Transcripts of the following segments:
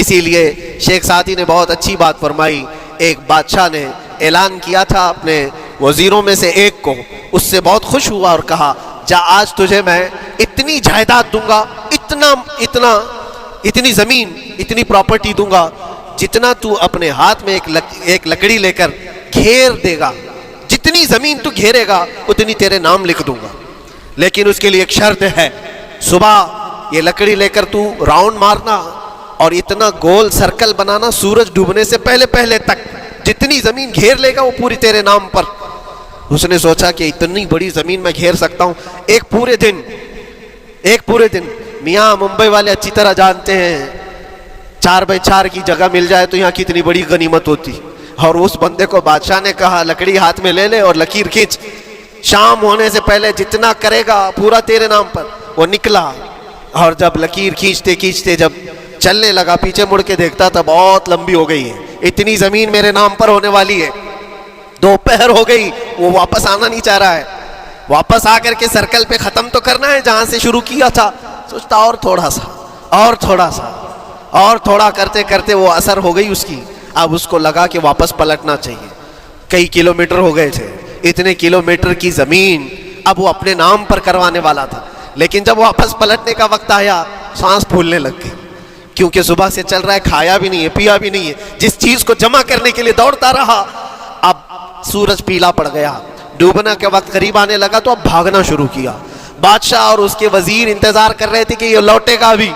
اسی لیے شیخ سعدی نے بہت اچھی بات فرمائی. ایک بادشاہ نے اعلان کیا تھا اپنے وزیروں میں سے ایک کو, اس سے بہت خوش ہوا اور کہا جا آج تجھے میں اتنی جائیداد دوں گا, اتنی زمین, اتنی پراپرٹی دوں گا جتنا تو اپنے ہاتھ میں ایک لکڑی لے کر گھیر دے گا, جتنی زمین تو گھیرے گا اتنی تیرے نام لکھ دوں گا, لیکن اس کے لیے ایک شرط ہے, صبح یہ لکڑی لے کر تو راؤنڈ مارنا اور اتنا گول سرکل بنانا سورج ڈوبنے سے پہلے تک, جتنی زمین گھیر لے گا وہ پوری تیرے نام پر. اس نے سوچا کہ اتنی بڑی زمین میں گھیر سکتا ہوں ایک پورے دن. میاں ممبئی والے اچھی طرح جانتے ہیں 4x4 کی جگہ مل جائے تو یہاں کتنی بڑی غنیمت ہوتی. اور اس بندے کو بادشاہ نے کہا لکڑی ہاتھ میں لے لے اور لکیر کھینچ, شام ہونے سے پہلے جتنا کرے گا پورا تیرے نام پر. وہ نکلا اور جب لکیر کھینچتے جب چلنے لگا پیچھے مڑ کے دیکھتا تھا بہت لمبی ہو گئی ہے, اتنی زمین میرے نام پر ہونے والی ہے. دوپہر ہو گئی, وہ واپس آنا نہیں چاہ رہا ہے, واپس آ کر کے سرکل پہ ختم تو کرنا ہے جہاں سے شروع کیا تھا. سوچتا اور تھوڑا کرتے وہ اثر ہو گئی اس کی. اب اس کو لگا کہ واپس پلٹنا چاہیے. کئی کلومیٹر ہو گئے تھے, اتنے کلومیٹر کی زمین اب وہ اپنے نام پر کروانے والا تھا, لیکن جب واپس پلٹنے کا وقت آیا سانس پھولنے لگ گئی, کیونکہ صبح سے چل رہا ہے, کھایا بھی نہیں ہے, پیا بھی نہیں ہے, جس چیز کو جمع کرنے کے لیے دوڑتا رہا. اب سورج پیلا پڑ گیا, ڈوبنا کے وقت قریب آنے لگا تو اب بھاگنا شروع کیا. بادشاہ اور اس کے وزیر انتظار کر رہے تھے کہ یہ لوٹے گا بھی.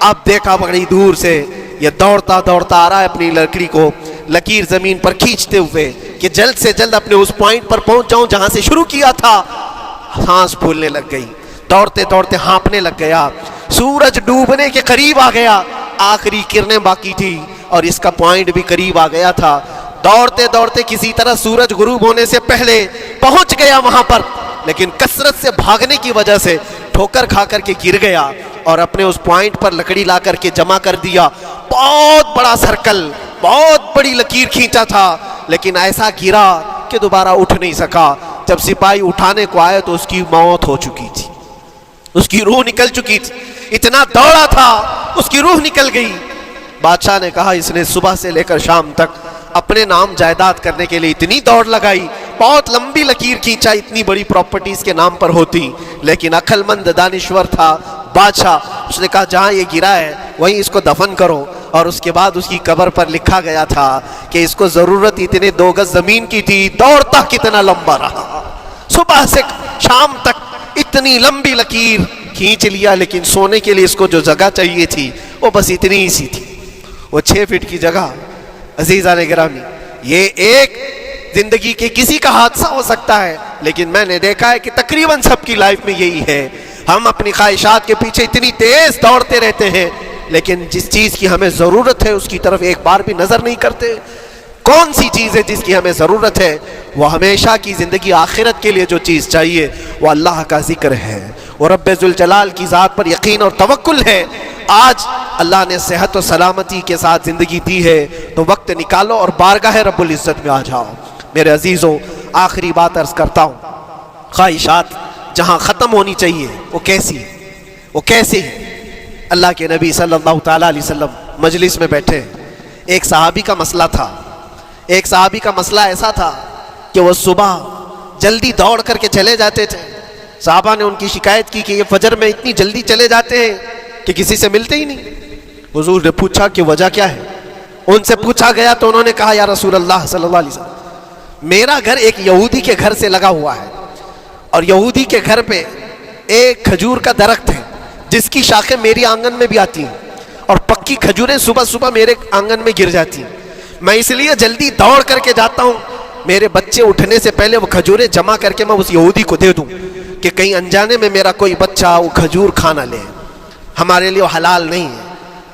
اب دیکھا بڑی دور سے یہ دوڑتا آ رہا ہے اپنی لکڑی کو لکیر زمین پر کھینچتے ہوئے کہ جلد سے جلد اپنے اس پوائنٹ پر پہنچ جاؤں جہاں سے شروع کیا تھا. سانس پھولنے لگ گئی, دوڑتے ہانپنے لگ گیا. سورج ڈوبنے کے قریب آ گیا, آخری کرنیں باقی تھی اور اس کا پوائنٹ بھی قریب آ گیا تھا. دوڑتے کسی طرح سورج غروب ہونے سے پہلے پہنچ گیا وہاں پر, لیکن کثرت سے بھاگنے کی وجہ سے ٹھوکر کھا کر کے گر گیا اور اپنے اس پوائنٹ پر لکڑی لا کر کے جمع کر دیا. بہت بڑا سرکل, بہت بڑی لکیر کھینچا تھا, لیکن ایسا گرا کہ دوبارہ اٹھ نہیں سکا. جب سپاہی اٹھانے کو آئے تو اس کی موت ہو چکی تھی, اس کی روح نکل چکی تھی. اتنا دوڑا تھا اس کی روح نکل گئی. بادشاہ نے کہا اس نے صبح سے لے کر شام تک اپنے نام جائیداد کرنے کے لیے اتنی دوڑ لگائی, بہت لمبی لکیر کھینچا, اتنی بڑی پراپرٹیز کے نام پر ہوتی, لیکن عقل مند دانشور تھا بادشاہ. اس نے کہا جہاں یہ گرا ہے وہیں اس کو دفن کرو. اور اس کے بعد اس کی قبر پر لکھا گیا تھا کہ اس کو ضرورت اتنے 2 گز زمین کی تھی, دوڑتا کتنا لمبا رہا, صبح سے شام تک اتنی لمبی لکیر کھینچ لیا, لیکن سونے کے لیے اس کو جو جگہ چاہیے تھی وہ بس اتنی ہی سی تھی, وہ 6 فٹ کی جگہ. عزیزان گرامی, یہ ایک زندگی کے کسی کا حادثہ ہو سکتا ہے, لیکن میں نے دیکھا ہے کہ تقریباً سب کی لائف میں یہی ہے. ہم اپنی خواہشات کے پیچھے اتنی تیز دوڑتے رہتے ہیں, لیکن جس چیز کی ہمیں ضرورت ہے اس کی طرف ایک بار بھی نظر نہیں کرتے. کون سی چیز ہے جس کی ہمیں ضرورت ہے؟ وہ ہمیشہ کی زندگی آخرت کے لیے جو چیز چاہیے وہ اللہ کا ذکر ہے, وہ رب ذوالجلال کی ذات پر یقین اور توکل ہے. آج اللہ نے صحت و سلامتی کے ساتھ زندگی دی ہے تو وقت نکالو اور بارگاہ رب العزت میں آ جاؤ. میرے عزیزوں, آخری بات عرض کرتا ہوں, خواہشات جہاں ختم ہونی چاہیے وہ کیسی ہے؟ اللہ کے نبی صلی اللہ تعالیٰ علیہ وسلم مجلس میں بیٹھے, ایک صحابی کا مسئلہ ایسا تھا کہ وہ صبح جلدی دوڑ کر کے چلے جاتے تھے. صحابہ نے ان کی شکایت کی کہ یہ فجر میں اتنی جلدی چلے جاتے ہیں کہ کسی سے ملتے ہی نہیں. حضور نے پوچھا کہ وجہ کیا ہے؟ ان سے پوچھا گیا تو انہوں نے کہا یا رسول اللہ صلی اللہ علیہ وسلم, میرا گھر ایک یہودی کے گھر سے لگا ہوا ہے, اور یہودی کے گھر پہ ایک کھجور کا درخت ہے جس کی شاخیں میری آنگن میں بھی آتی ہیں, اور پکی کھجوریں صبح صبح میرے آنگن میں گر جاتی ہیں. میں اس لیے جلدی دوڑ کر کے جاتا ہوں, میرے بچے اٹھنے سے پہلے وہ کھجوریں جمع کر کے میں اس یہودی کو دے دوں کہ کہیں انجانے میں میرا کوئی بچہ وہ کھجور کھا نہ لے. ہمارے لیے وہ حلال نہیں ہے.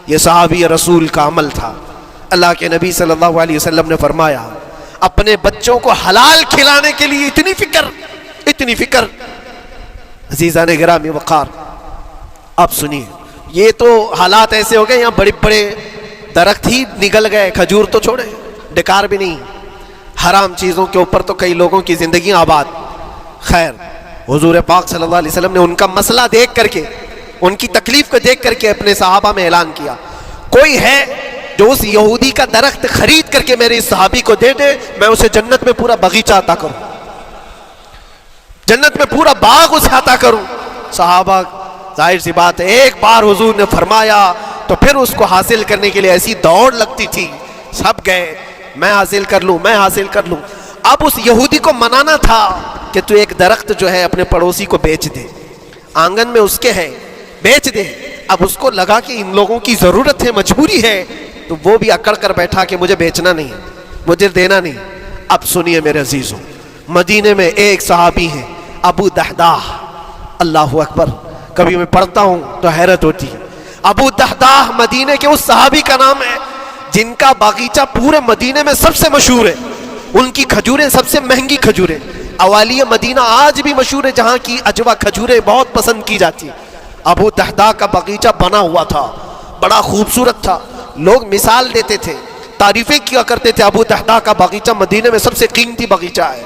یہ صحابی رسول کا عمل تھا. اللہ کے نبی صلی اللہ علیہ وسلم نے فرمایا اپنے بچوں کو حلال کھلانے کے لیے اتنی فکر. عزیزان گرامی وقار, اب سنیے, یہ تو حالات ایسے ہو گئے یہاں بڑے بڑے درخت ہی نگل گئے, کھجور تو چھوڑے, ڈکار بھی نہیں. حرام چیزوں کے اوپر تو کئی لوگوں کی زندگیاں آباد. خیر, حضور پاک صلی اللہ علیہ وسلم نے ان کا مسئلہ دیکھ کر کے, ان کی تکلیف کو دیکھ کر کے اپنے صحابہ میں اعلان کیا, کوئی ہے جو اس یہودی کا درخت خرید کر کے میرے اس صحابی کو دے دے، میں اسے جنت میں پورا باغیچہ عطا کروں، جنت میں پورا باغ اسے عطا کروں۔ صحابہ ظاہر سی بات ہے ایک بار حضور نے فرمایا تو پھر اس کو حاصل کرنے کے لیے ایسی دوڑ لگتی تھی، سب گئے میں حاصل کر لوں، میں حاصل کر لوں۔ اب اس یہودی کو منانا تھا کہ تو ایک درخت جو ہے اپنے پڑوسی کو بیچ دے، آنگن میں اس کے ہے، بیچ دے۔ اب اس کو لگا کہ ان لوگوں کی ضرورت ہے، مجبوری ہے، تو وہ بھی اکڑ کر بیٹھا کہ مجھے بیچنا نہیں، مجھے دینا نہیں۔ اب سنیے میرے عزیزوں، مدینے میں ایک صحابی ہیں ابو دحداح، اللہ اکبر، کبھی میں پڑھتا ہوں تو حیرت ہوتی ہے۔ ابو دحداح مدینے کے اس صحابی کا نام ہے جن کا باغیچہ پورے مدینے میں سب سے مشہور ہے، ان کی کھجوریں سب سے مہنگی کھجوریں، اوالی مدینہ آج بھی مشہور ہے، جہاں کی اجوا کھجوریں بہت پسند کی جاتی ہیں۔ ابو دحداح کا باغیچہ بنا ہوا تھا، بڑا خوبصورت تھا، لوگ مثال دیتے تھے، تعریفیں کیا کرتے تھے، ابو دحداح کا باغیچہ مدینے میں سب سے قیمتی باغیچہ ہے۔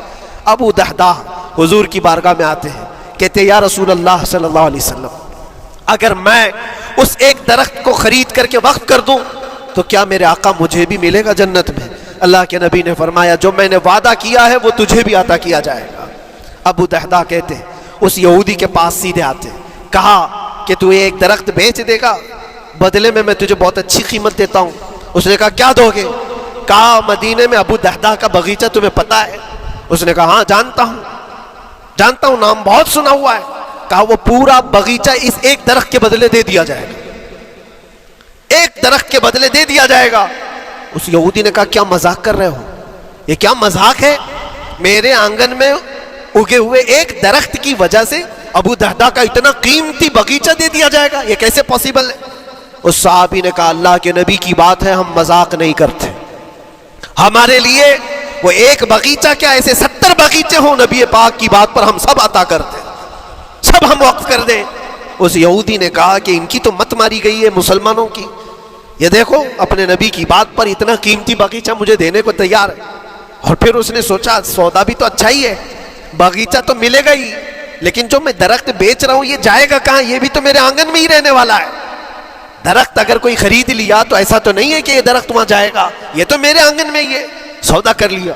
ابو دحداح حضور کی بارگاہ میں آتے ہیں، کہتے ہیں یا رسول اللہ صلی اللہ علیہ وسلم، اگر میں اس ایک درخت کو خرید کر کے وقف کر دوں تو کیا میرے آقا مجھے بھی ملے گا جنت میں؟ اللہ کے نبی نے فرمایا جو میں نے وعدہ کیا ہے وہ تجھے بھی عطا کیا جائے گا۔ ابو دحداح کہتے ہیں اس یہودی کے پاس سیدھے آتے ہیں، کہا کہ تو ایک درخت بیچ دے گا، بدلے میں میں تجھے بہت اچھی قیمت دیتا ہوں۔ اس نے کہا کیا دو گے؟ کہا مدینے میں ابو دحداح کا باغیچہ تمہیں پتہ ہے؟ اس نے کہا ہاں جانتا ہوں، نام بہت سنا ہوا ہے۔ کہا وہ پورا باغیچہ اس ایک درخت کے بدلے دے دیا جائے گا، ایک درخت کے بدلے دے دیا جائے گا۔ اس یہودی نے کہا کیا مذاق کر رہے ہو؟ یہ کیا مذاق ہے؟ میرے آنگن میں اگے ہوئے ایک درخت کی وجہ سے ابو دحداح کا اتنا قیمتی باغیچہ دے دیا جائے گا، یہ کیسے پاسبل ہے؟ اس صحابی نے کہا اللہ کے نبی کی بات ہے، ہم مذاق نہیں کرتے، ہمارے لیے وہ ایک باغیچہ کیا ایسے 70 باغیچے ہوں، نبی پاک کی بات پر ہم سب عطا کرتے، سب ہم وقف کر دیں۔ اس یہودی نے کہا کہ ان کی تو مت ماری گئی ہے مسلمانوں کی، یہ دیکھو اپنے نبی کی بات پر اتنا قیمتی باغیچہ مجھے دینے کو تیار ہے۔ اور پھر اس نے سوچا سودا بھی تو اچھا ہی ہے، باغیچہ تو ملے گا ہی، لیکن جو میں درخت بیچ رہا ہوں یہ جائے گا کہاں؟ یہ بھی تو میرے آنگن میں ہی رہنے والا ہے۔ درخت اگر کوئی خرید لیا تو ایسا تو نہیں ہے کہ یہ درخت وہاں جائے گا، یہ تو میرے آنگن میں ہی ہے۔ سودا کر لیا۔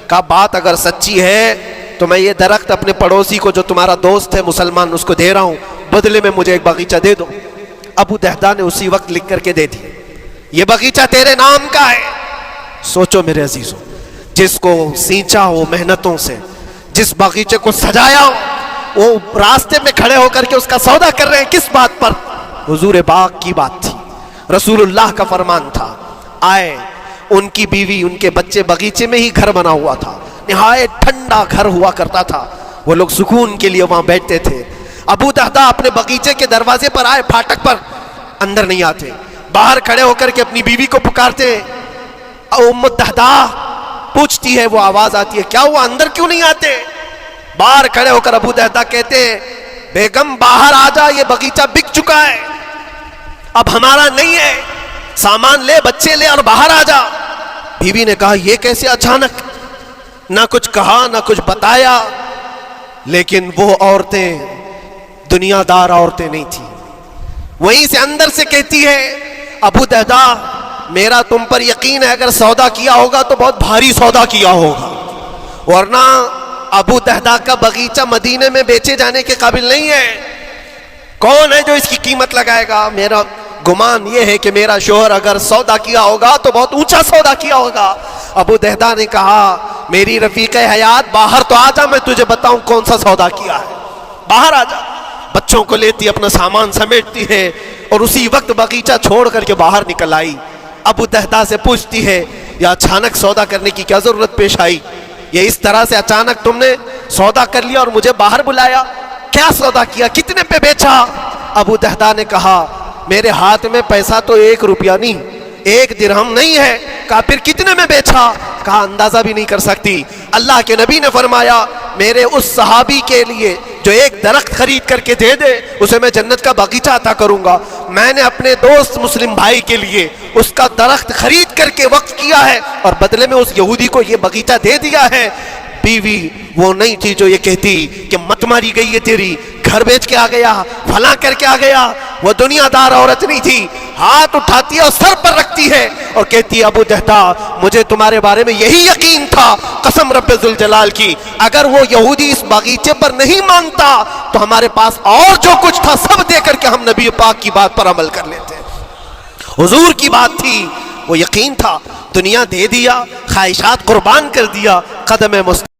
کہا بات اگر سچی ہے تو میں یہ درخت اپنے پڑوسی کو جو تمہارا دوست ہے مسلمان اس کو دے رہا ہوں، بدلے میں مجھے ایک باغیچہ دے دو۔ ابو دحداح نے اسی وقت لکھ کر کے دے دی، یہ باغیچہ تیرے نام کا ہے۔ سوچو میرے عزیزوں، جس کو سینچا ہو محنتوں سے، جس باغیچے کو سجایا ہو، وہ راستے میں کھڑے ہو کر کے اس کا سودا کر رہے ہیں، کس بات پر؟ حضور پاک کی بات تھی، رسول اللہ کا فرمان تھا۔ آئے ان کی بیوی ان کے بچے، باغیچے میں ہی گھر بنا ہوا تھا، نہایت ٹھنڈا گھر ہوا کرتا تھا، وہ لوگ سکون کے لیے وہاں بیٹھتے تھے۔ ابو دحداح اپنے باغیچے کے دروازے پر آئے، پھاٹک پر، اندر نہیں آتے، باہر کھڑے ہو کر کے اپنی بیوی کو پکارتے۔ ام دحداح پوچھتی ہے، وہ آواز آتی ہے کیا ہوا اندر کیوں نہیں آتے؟ باہر کھڑے ہو کر ابو دحداح کہتے ہیں بیگم باہر آ جا، یہ باغیچہ بک چکا ہے، اب ہمارا نہیں ہے، سامان لے، بچے لے اور باہر آ جا۔ بیوی نے کہا یہ کیسے اچانک؟ نہ کچھ کہا نہ کچھ بتایا، لیکن وہ عورتیں دنیا دار عورتیں نہیں تھیں، وہیں سے اندر سے کہتی ہے ابو دحداح میرا تم پر یقین ہے اگر سودا کیا ہوگا تو بہت بھاری سودا کیا ہوگا، ورنہ ابو دحداح کا باغیچہ مدینے میں بیچے جانے کے قابل نہیں ہے، کون ہے جو اس کی قیمت لگائے گا؟ میرا گمان یہ ہے کہ میرا شوہر اگر سودا کیا ہوگا تو بہت اونچا سودا کیا ہوگا۔ ابو دحداح نے کہا میری رفیق حیات باہر تو آ جا، میں تجھے بتاؤں کون سا سودا کیا ہے، باہر آ جا۔ بچوں کو لیتی اپنا سامان سمیٹتی ہے اور اسی وقت باغیچہ چھوڑ کر کے باہر نکل آئی۔ ابو دحداح سے پوچھتی ہے یہ اچانک سودا کرنے کی کیا ضرورت پیش آئی؟ یہ اس طرح سے اچانک تم نے سودا کر لیا اور مجھے باہر بلایا، کیا سودا کیا، کتنے پہ بیچا؟ ابو دحداح نے کہا میرے ہاتھ میں پیسہ تو 1 روپیہ نہیں، 1 درہم نہیں ہے۔ کہا پھر کتنے میں بیچا؟ کہا اندازہ بھی نہیں کر سکتی۔ اللہ کے نبی نے فرمایا میرے اس صحابی کے لیے جو ایک درخت خرید کر کے دے دے اسے میں جنت کا باغیچہ عطا کروں گا۔ میں نے اپنے دوست مسلم بھائی کے لیے اس کا درخت خرید کر کے وقف کیا ہے اور بدلے میں اس یہودی کو یہ باغیچہ دے دیا ہے۔ بیوی وہ نہیں تھی جو یہ کہتی کہ مت ماری گئی ہے تیری، گھر بیچ کے آ گیا، فلاں کر کے آ گیا، وہ دنیا دار عورت نہیں تھی، ہاتھ اٹھاتی ہے اور سر پر رکھتی ہے اور کہتی ہے ابو دہدا مجھے تمہارے بارے میں یہی یقین تھا، قسم رب ذوالجلال کی اگر وہ یہودی اس باغیچے پر نہیں مانتا تو ہمارے پاس اور جو کچھ تھا سب دے کر کے ہم نبی پاک کی بات پر عمل کر لیتے۔ حضور کی بات تھی، وہ یقین تھا، دنیا دے دیا، خواہشات قربان کر دیا، قدم مصطفیٰ